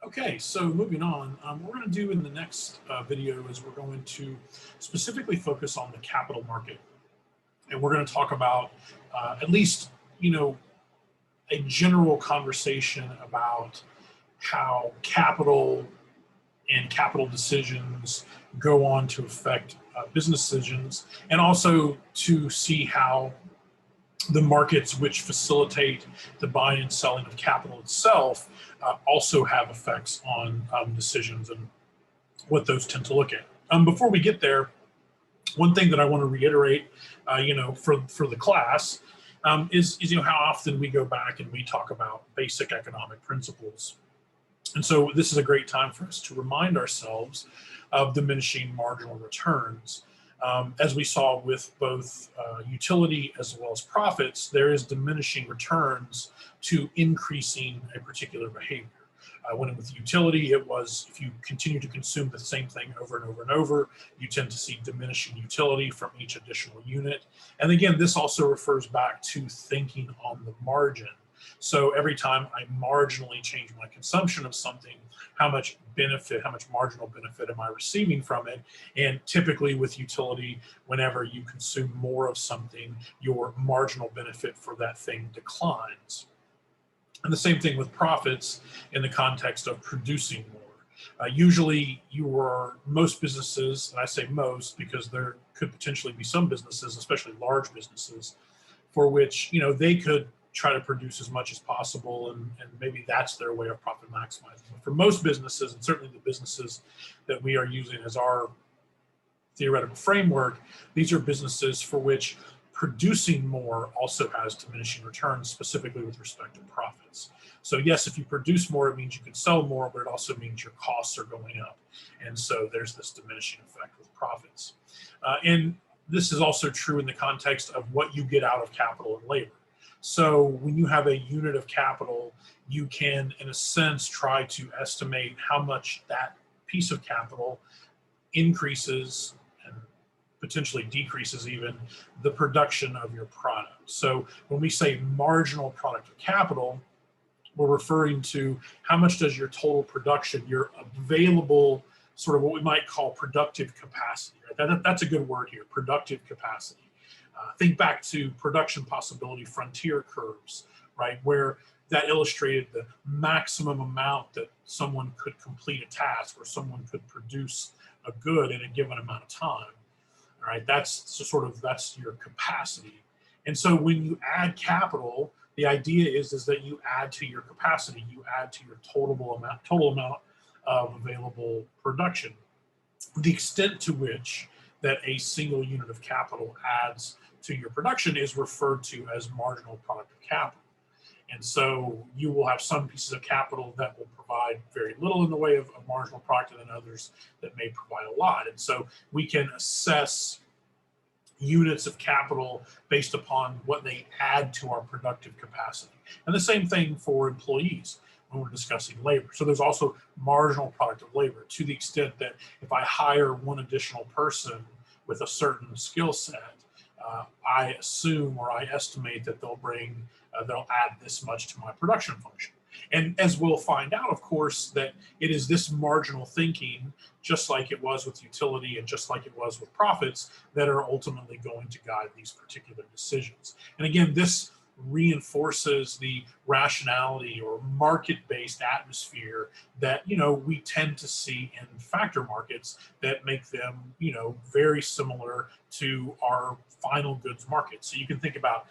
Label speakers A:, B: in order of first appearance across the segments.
A: Okay, so moving on, what we're going to do in the next video is we're going to specifically focus on the capital market. And we're going to talk about at least, a general conversation about how capital and capital decisions go on to affect business decisions, and also to see how the markets which facilitate the buying and selling of capital itself also have effects on decisions and what those tend to look at. Before we get there, one thing that I want to reiterate, for the class is how often we go back and we talk about basic economic principles. And so this is a great time for us to remind ourselves of diminishing marginal returns. As we saw with both utility as well as profits, there is diminishing returns to increasing a particular behavior. When with utility, it was if you continue to consume the same thing over and over and over, you tend to see diminishing utility from each additional unit. And again, this also refers back to thinking on the margin. So every time I marginally change my consumption of something, how much marginal benefit am I receiving from it? And typically with utility, whenever you consume more of something, your marginal benefit for that thing declines. And the same thing with profits in the context of producing more. Usually most businesses, and I say most because there could potentially be some businesses, especially large businesses, for which they could try to produce as much as possible, and maybe that's their way of profit maximizing. But for most businesses, and certainly the businesses that we are using as our theoretical framework, these are businesses for which producing more also has diminishing returns, specifically with respect to profits. So yes, if you produce more, it means you can sell more, but it also means your costs are going up. And so there's this diminishing effect with profits. And this is also true in the context of what you get out of capital and labor. So when you have a unit of capital, you can, in a sense, try to estimate how much that piece of capital increases and potentially decreases even the production of your product. So when we say marginal product of capital, we're referring to how much does your total production, your available sort of what we might call productive capacity. Right? That's a good word here, productive capacity. Think back to production possibility frontier curves, right, where that illustrated the maximum amount that someone could complete a task or someone could produce a good in a given amount of time. All right, that's your capacity. And so when you add capital, the idea is that you add to your capacity, you add to your total amount of available production. The extent to which that a single unit of capital adds to your production is referred to as marginal product of capital. And so you will have some pieces of capital that will provide very little in the way of marginal product, and then others that may provide a lot. And so we can assess units of capital based upon what they add to our productive capacity. And the same thing for employees when we're discussing labor. So there's also marginal product of labor, to the extent that if I hire one additional person with a certain skill set, I assume or I estimate that they'll add this much to my production function. And as we'll find out, of course, that it is this marginal thinking, just like it was with utility and just like it was with profits, that are ultimately going to guide these particular decisions. And again, this reinforces the rationality or market-based atmosphere that we tend to see in factor markets that make them very similar to our final goods market. So you can think about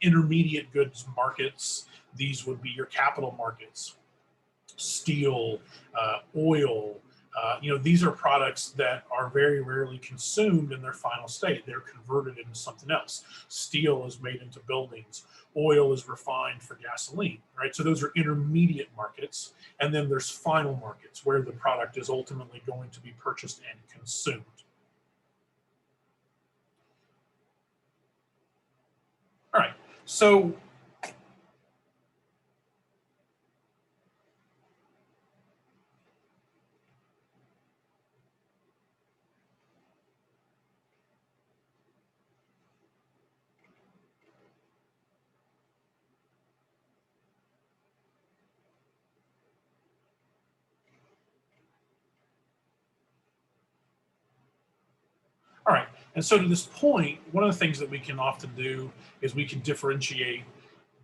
A: intermediate goods markets. These would be your capital markets, steel, oil. These are products that are very rarely consumed in their final state. They're converted into something else. Steel is made into buildings. Oil is refined for gasoline, right? So those are intermediate markets. And then there's final markets where the product is ultimately going to be purchased and consumed. All right, so All right, and so to this point, one of the things that we can often do is we can differentiate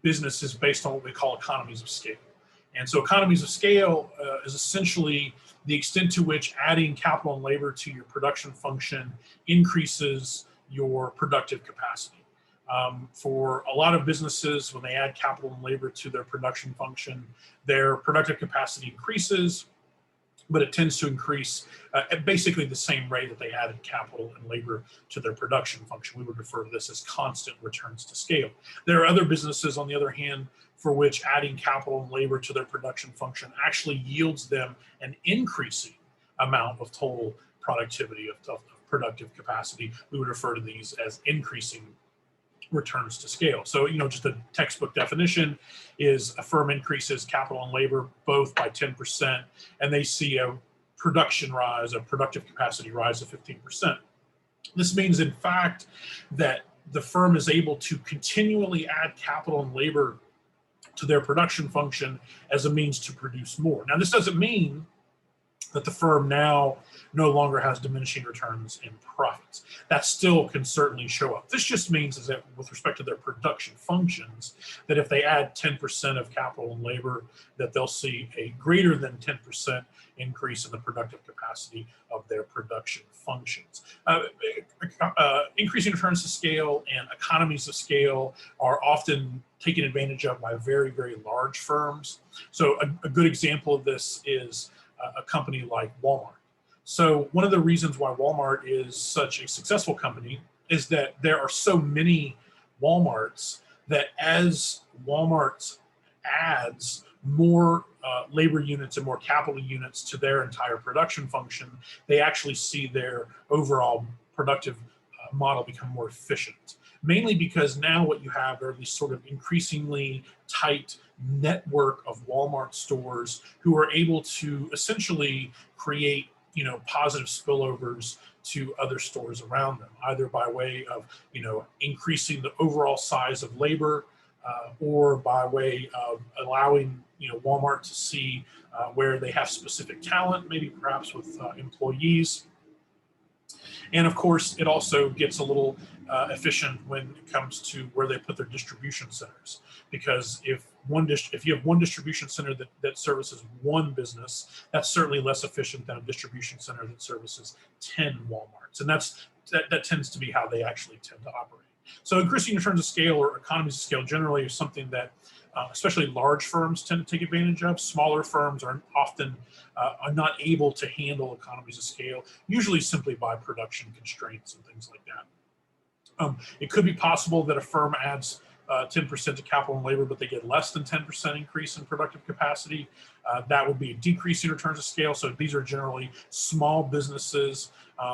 A: businesses based on what we call economies of scale. And so economies of scale is essentially the extent to which adding capital and labor to your production function increases your productive capacity. For a lot of businesses, when they add capital and labor to their production function, their productive capacity increases, but it tends to increase at basically the same rate that they added capital and labor to their production function. We would refer to this as constant returns to scale. There are other businesses, on the other hand, for which adding capital and labor to their production function actually yields them an increasing amount of total productivity, of productive capacity. We would refer to these as increasing returns to scale. So, just a textbook definition is a firm increases capital and labor both by 10%, and they see a production rise, a productive capacity rise of 15%. This means, in fact, that the firm is able to continually add capital and labor to their production function as a means to produce more. Now, this doesn't mean that the firm now no longer has diminishing returns in profits. That still can certainly show up. This just means is that with respect to their production functions, that if they add 10% of capital and labor, that they'll see a greater than 10% increase in the productive capacity of their production functions. Increasing returns to scale and economies of scale are often taken advantage of by very, very large firms. So a good example of this is a company like Walmart. So one of the reasons why Walmart is such a successful company is that there are so many Walmarts that as Walmart adds more labor units and more capital units to their entire production function, they actually see their overall productive model become more efficient. Mainly because now what you have are these sort of increasingly tight network of Walmart stores who are able to essentially create, positive spillovers to other stores around them, either by way of, increasing the overall size of labor or by way of allowing, Walmart to see where they have specific talent, maybe perhaps with employees. And of course, it also gets a little efficient when it comes to where they put their distribution centers. Because if you have one distribution center that services one business, that's certainly less efficient than a distribution center that services 10 Walmarts. And that tends to be how they actually tend to operate. So increasing returns of scale or economies of scale generally is something that especially large firms tend to take advantage of. Smaller firms are often are not able to handle economies of scale, usually simply by production constraints and things like that. It could be possible that a firm adds 10% to capital and labor, but they get less than 10% increase in productive capacity. That would be a decrease in returns of scale. So these are generally small businesses.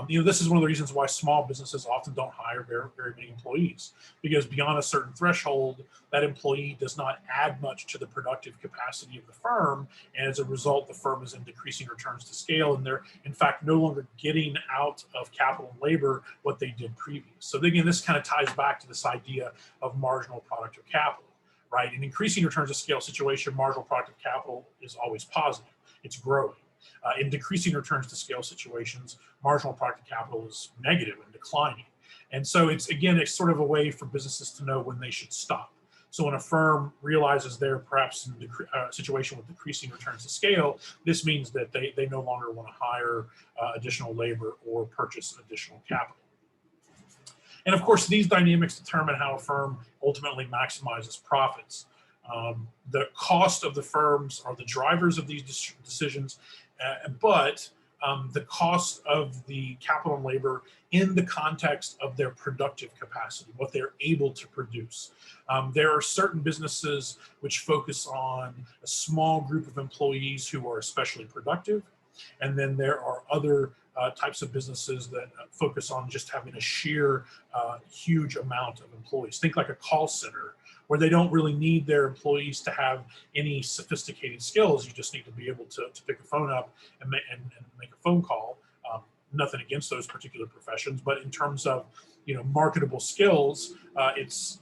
A: This is one of the reasons why small businesses often don't hire very, very many employees, because beyond a certain threshold, that employee does not add much to the productive capacity of the firm. And as a result, the firm is in decreasing returns to scale, and they're in fact no longer getting out of capital and labor what they did previous. So again, this kind of ties back to this idea of marginal productive capital, right? In increasing returns to scale situation, marginal productive capital is always positive. It's growing. In decreasing returns to scale situations, marginal productive capital is negative and declining. And so it's sort of a way for businesses to know when they should stop. So when a firm realizes they're perhaps in a situation with decreasing returns to scale, this means that they no longer want to hire additional labor or purchase additional capital. And of course, these dynamics determine how a firm ultimately maximizes profits. The cost of the firms are the drivers of these decisions, but the cost of the capital and labor in the context of their productive capacity, what they're able to produce. There are certain businesses which focus on a small group of employees who are especially productive, and then there are other types of businesses that focus on just having a sheer huge amount of employees. Think like a call center, where they don't really need their employees to have any sophisticated skills. You just need to be able to pick a phone up and make a phone call. Nothing against those particular professions, but in terms of marketable skills, it's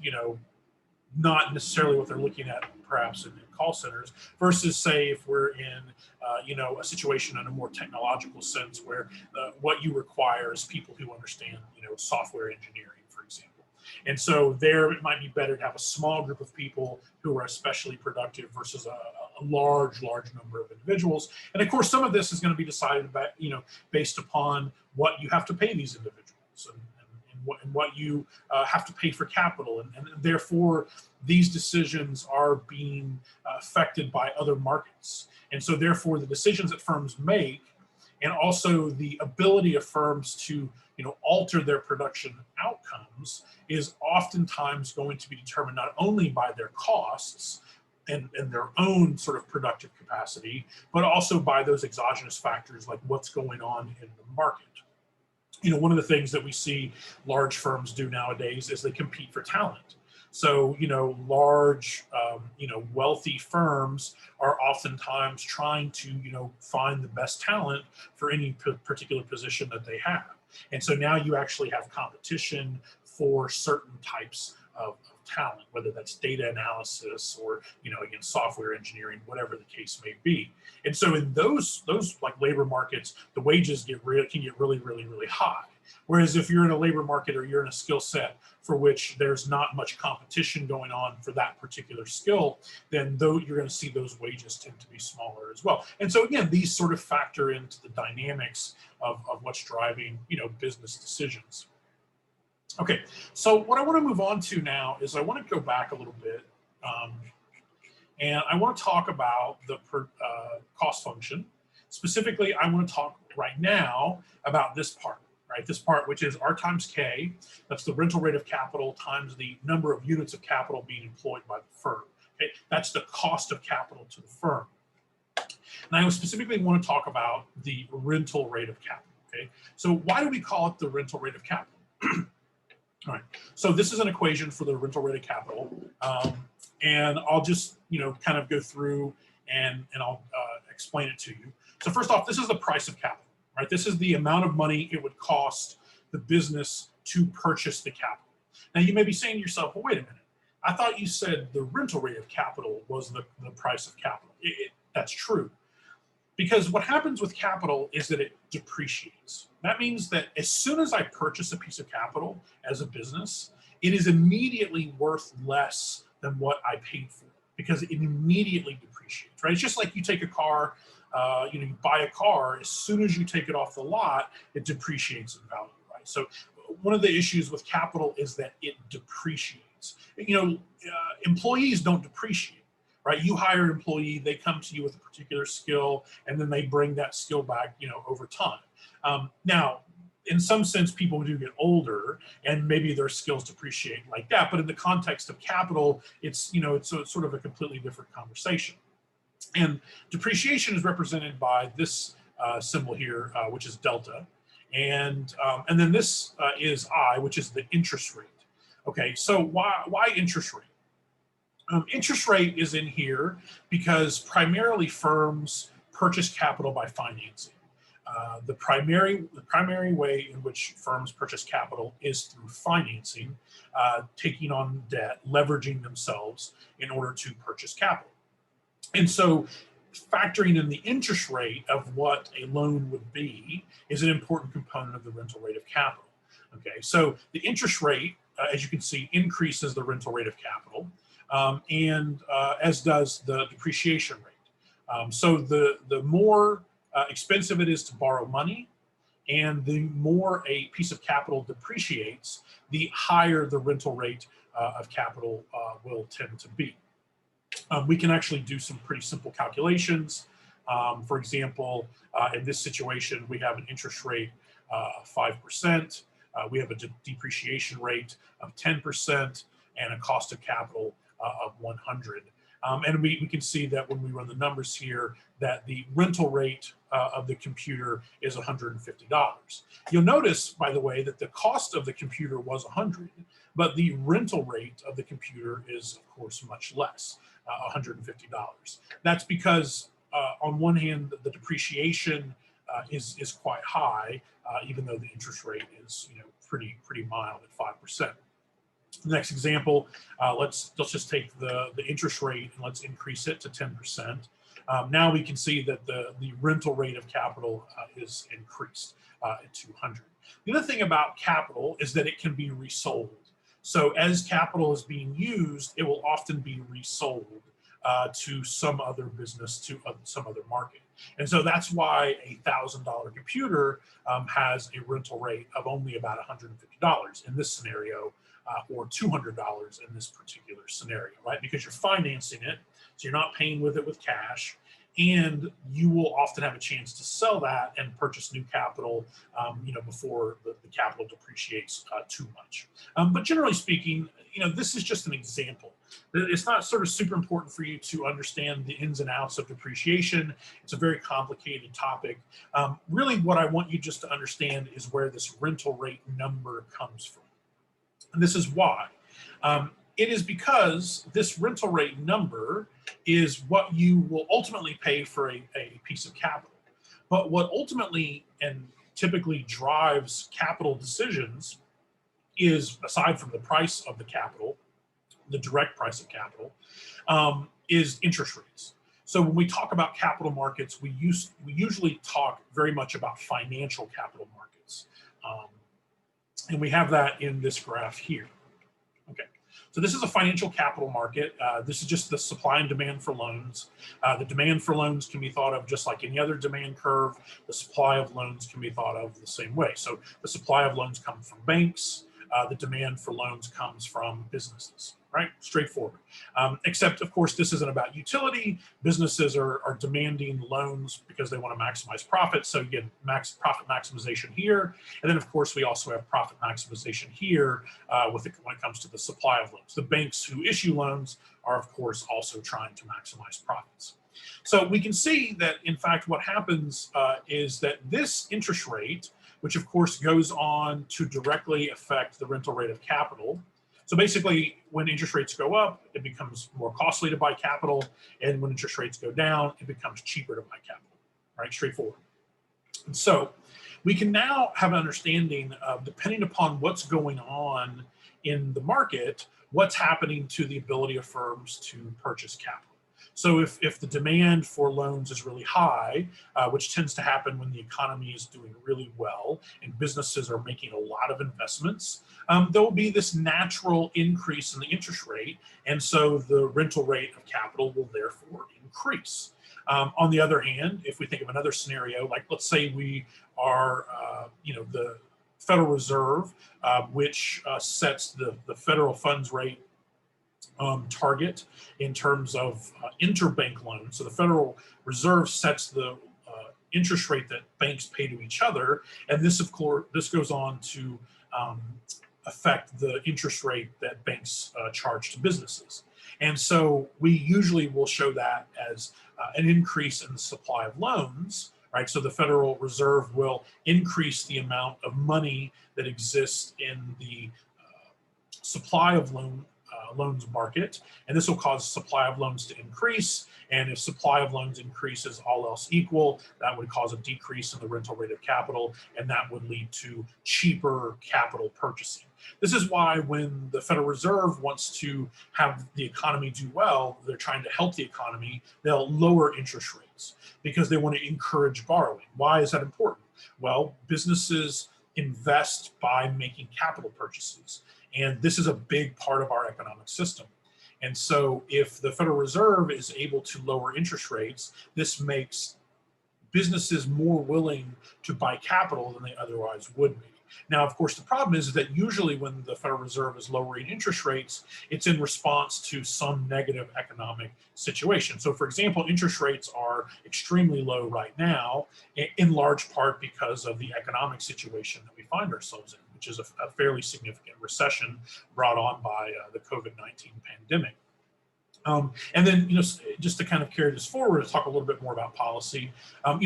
A: not necessarily what they're looking at perhaps in call centers, versus say if we're in a situation in a more technological sense where what you require is people who understand software engineering, for example. And so there it might be better to have a small group of people who are especially productive versus a large number of individuals. And of course, some of this is going to be decided by, based upon what you have to pay these individuals and what you have to pay for capital. And therefore, these decisions are being affected by other markets. And so therefore, the decisions that firms make and also the ability of firms to alter their production outcomes is oftentimes going to be determined not only by their costs and their own sort of productive capacity, but also by those exogenous factors like what's going on in the market. One of the things that we see large firms do nowadays is they compete for talent. So, large, wealthy firms are oftentimes trying to, find the best talent for any particular position that they have. And so now you actually have competition for certain types of talent, whether that's data analysis or, again, software engineering, whatever the case may be. And so in those like labor markets, the wages can get really, really, really high. Whereas if you're in a labor market or you're in a skill set for which there's not much competition going on for that particular skill, then though you're going to see those wages tend to be smaller as well. And so again, these sort of factor into the dynamics of what's driving, business decisions. Okay, so what I want to move on to now is I want to go back a little bit, and I want to talk about the cost function. Specifically, I want to talk right now about this part, right? This part, which is R times K, that's the rental rate of capital times the number of units of capital being employed by the firm. Okay, that's the cost of capital to the firm. And I specifically want to talk about the rental rate of capital. Okay, so why do we call it the rental rate of capital? All right, so this is an equation for the rental rate of capital, and I'll just kind of go through and I'll explain it to you. So first off, this is the price of capital, right? This is the amount of money it would cost the business to purchase the capital. Now you may be saying to yourself, well, wait a minute, I thought you said the rental rate of capital was the price of capital. That's true. Because what happens with capital is that it depreciates. That means that as soon as I purchase a piece of capital as a business, it is immediately worth less than what I paid for because it immediately depreciates, right? It's just like you take a car, you buy a car, as soon as you take it off the lot, it depreciates in value, right? So one of the issues with capital is that it depreciates. Employees don't depreciate. Right, you hire an employee, they come to you with a particular skill, and then they bring that skill back, over time. Now, in some sense, people do get older, and maybe their skills depreciate like that. But in the context of capital, it's sort of a completely different conversation. And depreciation is represented by this symbol here, which is delta, and then this is I, which is the interest rate. Okay, so why interest rate? Interest rate is in here because primarily firms purchase capital by financing. The primary way in which firms purchase capital is through financing, taking on debt, leveraging themselves in order to purchase capital. And so factoring in the interest rate of what a loan would be is an important component of the rental rate of capital. Okay, so the interest rate, as you can see, increases the rental rate of capital. And as does the depreciation rate. So the more expensive it is to borrow money and the more a piece of capital depreciates, the higher the rental rate of capital will tend to be. We can actually do some pretty simple calculations. For example, in this situation, we have an interest rate of 5%. We have a depreciation rate of 10% and a cost of capital of 100. And we can see that when we run the numbers here, that the rental rate of the computer is $150. You'll notice, by the way, that the cost of the computer was 100, but the rental rate of the computer is, of course, much less, $150. That's because, on one hand, the depreciation is quite high, even though the interest rate is, pretty mild at 5%. The next example, let's just take the interest rate and let's increase it to 10%. Now we can see that the rental rate of capital is increased at 200. The other thing about capital is that it can be resold. So as capital is being used, it will often be resold to some other business, to some other market. And so that's why a $1,000 computer has a rental rate of only about $150 in this scenario, or $200 in this particular scenario, right? Because you're financing it, so you're not paying with it with cash, and you will often have a chance to sell that and purchase new capital, before the capital depreciates too much. But generally speaking, this is just an example. It's not sort of super important for you to understand the ins and outs of depreciation. It's a very complicated topic. Really, what I want you just to understand is where this rental rate number comes from. And this is why. It is because this rental rate number is what you will ultimately pay for a piece of capital. But what ultimately and typically drives capital decisions is, aside from the price of the capital, the direct price of capital, is interest rates. So when we talk about capital markets, we usually talk very much about financial capital markets. And we have that in this graph here. Okay, so this is a financial capital market. This is just the supply and demand for loans. The demand for loans can be thought of just like any other demand curve. The supply of loans can be thought of the same way. So the supply of loans comes from banks. The demand for loans comes from businesses, right? Straightforward. Except, of course, this isn't about utility. Businesses are demanding loans because they want to maximize profit. So you get profit maximization here. And then, of course, we also have profit maximization here when it comes to the supply of loans. The banks who issue loans are, of course, also trying to maximize profits. So we can see that, in fact, what happens is that this interest rate, which of course goes on to directly affect the rental rate of capital. So basically, when interest rates go up, it becomes more costly to buy capital. And when interest rates go down, it becomes cheaper to buy capital, right? Straightforward. And so we can now have an understanding of, depending upon what's going on in the market, what's happening to the ability of firms to purchase capital. So if the demand for loans is really high, which tends to happen when the economy is doing really well and businesses are making a lot of investments, there will be this natural increase in the interest rate. And so the rental rate of capital will therefore increase. On the other hand, if we think of another scenario, like let's say we are, the Federal Reserve, which sets the federal funds rate target in terms of interbank loans. So the Federal Reserve sets the interest rate that banks pay to each other, and this, of course, this goes on to affect the interest rate that banks charge to businesses. And so we usually will show that as an increase in the supply of loans, right? So the Federal Reserve will increase the amount of money that exists in the supply of loans market, and this will cause supply of loans to increase. And if supply of loans increases, all else equal, that would cause a decrease in the rental rate of capital, and that would lead to cheaper capital purchasing. This is why when the Federal Reserve wants to have the economy do well, they're trying to help the economy, they'll lower interest rates because they want to encourage borrowing. Why is that important? Well, businesses invest by making capital purchases. And this is a big part of our economic system. And so if the Federal Reserve is able to lower interest rates, this makes businesses more willing to buy capital than they otherwise would be. Now, of course, the problem is that usually when the Federal Reserve is lowering interest rates, it's in response to some negative economic situation. So, for example, interest rates are extremely low right now, in large part because of the economic situation that we find ourselves in, which is a fairly significant recession brought on by the COVID-19 pandemic. And then, just to kind of carry this forward, to talk a little bit more about policy,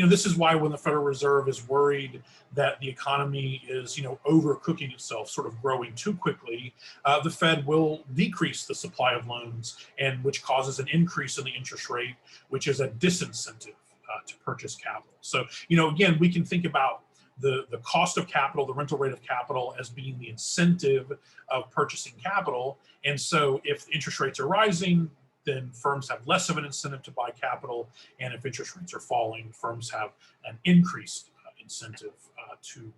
A: this is why when the Federal Reserve is worried that the economy is, overcooking itself, sort of growing too quickly, the Fed will decrease the supply of loans, and which causes an increase in the interest rate, which is a disincentive to purchase capital. So, again, we can think about the cost of capital, the rental rate of capital, as being the incentive of purchasing capital. And so if interest rates are rising, then firms have less of an incentive to buy capital. And if interest rates are falling, firms have an increased incentive to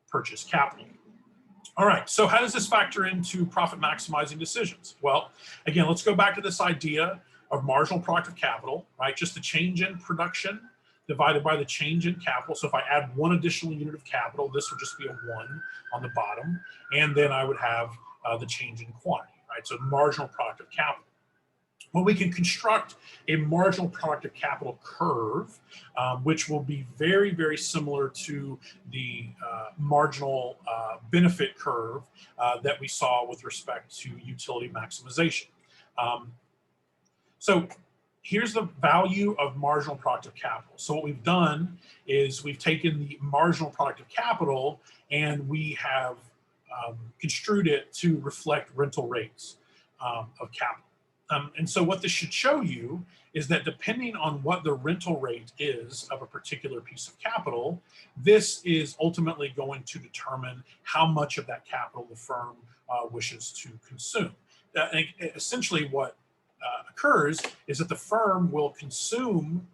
A: purchase capital. All right, so how does this factor into profit maximizing decisions? Well, again, let's go back to this idea of marginal product of capital, right? Just the change in production divided by the change in capital. So if I add one additional unit of capital, this would just be a 1 on the bottom. And then I would have the change in quantity, right? So marginal product of capital. Well, we can construct a marginal product of capital curve, which will be very, very similar to the marginal benefit curve that we saw with respect to utility maximization. So here's the value of marginal product of capital. So what we've done is we've taken the marginal product of capital and we have construed it to reflect rental rates of capital. And so what this should show you is that depending on what the rental rate is of a particular piece of capital, this is ultimately going to determine how much of that capital the firm wishes to consume. And essentially what occurs is that the firm will consume,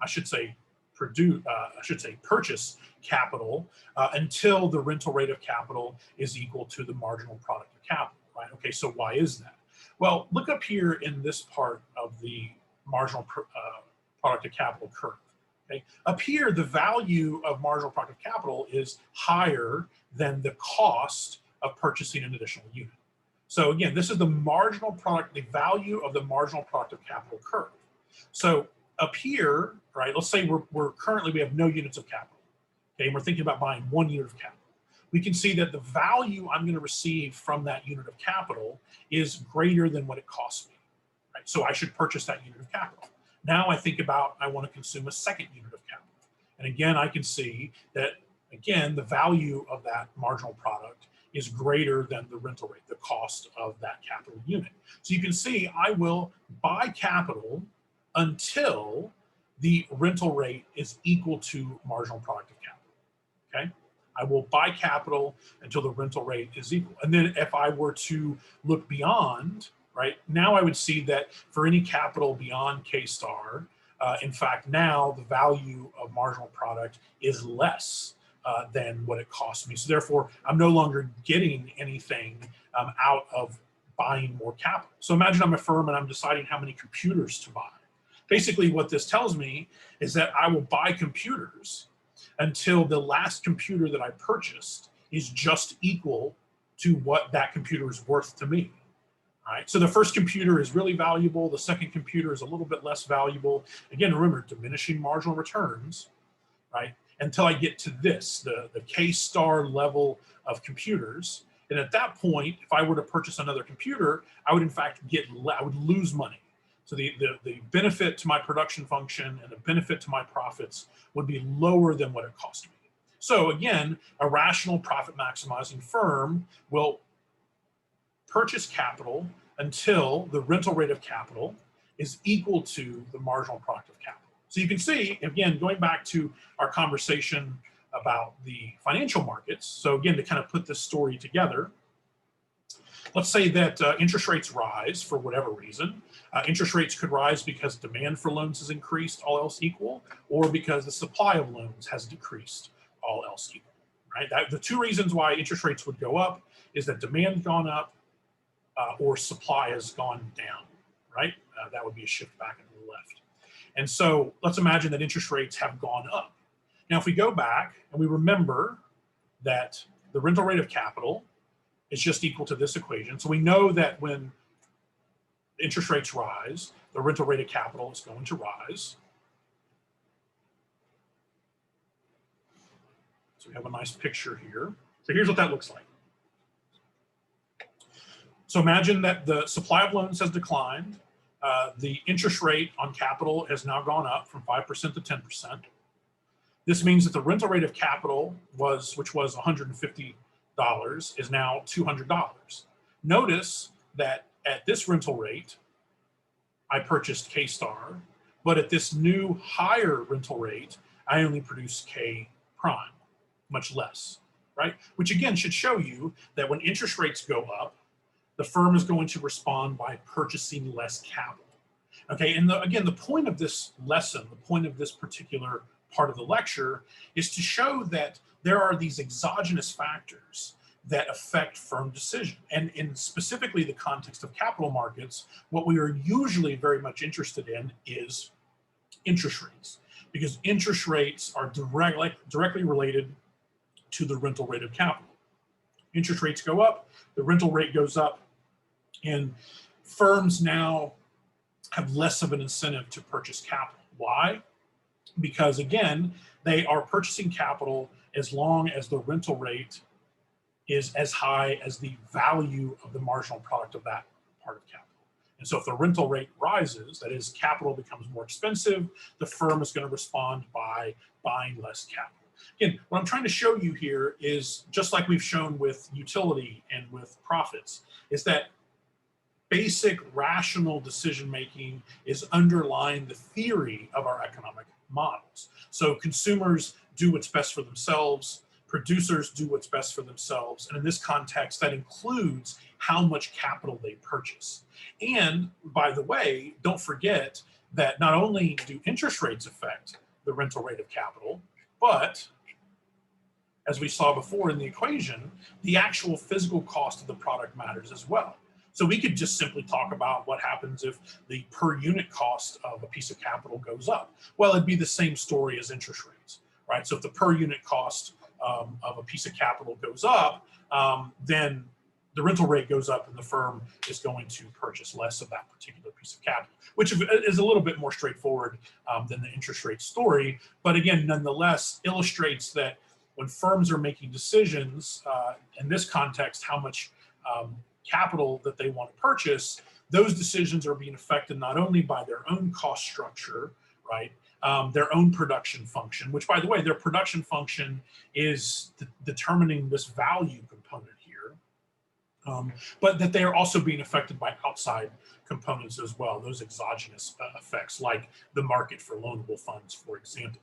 A: purchase capital until the rental rate of capital is equal to the marginal product of capital, right? Okay, so why is that? Well, look up here in this part of the marginal product of capital curve. Okay? Up here, the value of marginal product of capital is higher than the cost of purchasing an additional unit. So again, this is the marginal product, the value of the marginal product of capital curve. So up here, right, let's say we have no units of capital. Okay, and we're thinking about buying 1 unit of capital. We can see that the value I'm going to receive from that unit of capital is greater than what it costs me. Right? So I should purchase that unit of capital. Now I think about I want to consume a second unit of capital. And again, I can see that, again, the value of that marginal product is greater than the rental rate, the cost of that capital unit. So you can see I will buy capital until the rental rate is equal to marginal product of capital. Okay? I will buy capital until the rental rate is equal. And then if I were to look beyond, right, now I would see that for any capital beyond K star, in fact, now the value of marginal product is less than what it costs me. So therefore, I'm no longer getting anything out of buying more capital. So imagine I'm a firm and I'm deciding how many computers to buy. Basically, what this tells me is that I will buy computers until the last computer that I purchased is just equal to what that computer is worth to me. All right, so the first computer is really valuable, the second computer is a little bit less valuable. Again, remember, diminishing marginal returns, right? Until I get to this, the K star level of computers. And at that point, if I were to purchase another computer, I would in fact I would lose money. So the benefit to my production function and the benefit to my profits would be lower than what it cost me. So again, a rational profit maximizing firm will purchase capital until the rental rate of capital is equal to the marginal product of capital. So you can see, again, going back to our conversation about the financial markets. So again, to kind of put this story together, let's say that interest rates rise for whatever reason. Interest rates could rise because demand for loans has increased, all else equal, or because the supply of loans has decreased, all else equal. Right? The two reasons why interest rates would go up is that demand has gone up or supply has gone down. Right? That would be a shift back into the left. And so let's imagine that interest rates have gone up. Now, if we go back and we remember that the rental rate of capital is just equal to this equation. So we know that when interest rates rise, the rental rate of capital is going to rise. So we have a nice picture here. So here's what that looks like. So imagine that the supply of loans has declined. The interest rate on capital has now gone up from 5% to 10%. This means that the rental rate of capital which was $150, is now $200. Notice that at this rental rate, I purchased K star, but at this new higher rental rate, I only produce K prime. much less, right? Which again should show you that when interest rates go up, the firm is going to respond by purchasing less capital. Okay, and again, the point of this lesson, the point of this particular part of the lecture is to show that there are these exogenous factors that affect firm decision. And in specifically the context of capital markets, what we are usually very much interested in is interest rates, because interest rates are directly related to the rental rate of capital. Interest rates go up, the rental rate goes up, and firms now have less of an incentive to purchase capital. Why? Because again, they are purchasing capital as long as the rental rate is as high as the value of the marginal product of that part of capital. And so if the rental rate rises, that is, capital becomes more expensive, the firm is going to respond by buying less capital. Again, what I'm trying to show you here is, just like we've shown with utility and with profits, is that basic rational decision-making is underlying the theory of our economic models. So consumers do what's best for themselves, producers do what's best for themselves, and in this context, that includes how much capital they purchase. And by the way, don't forget that not only do interest rates affect the rental rate of capital, but as we saw before in the equation, the actual physical cost of the product matters as well. So we could just simply talk about what happens if the per unit cost of a piece of capital goes up. Well, it'd be the same story as interest rates, right? So if the per unit cost of a piece of capital goes up, then the rental rate goes up and the firm is going to purchase less of that particular piece of capital, which is a little bit more straightforward than the interest rate story. But again, nonetheless, illustrates that when firms are making decisions, in this context, how much capital that they want to purchase, those decisions are being affected not only by their own cost structure, right, their own production function, which, by the way, their production function is determining this value component here, but that they are also being affected by outside components as well, those exogenous effects, like the market for loanable funds, for example.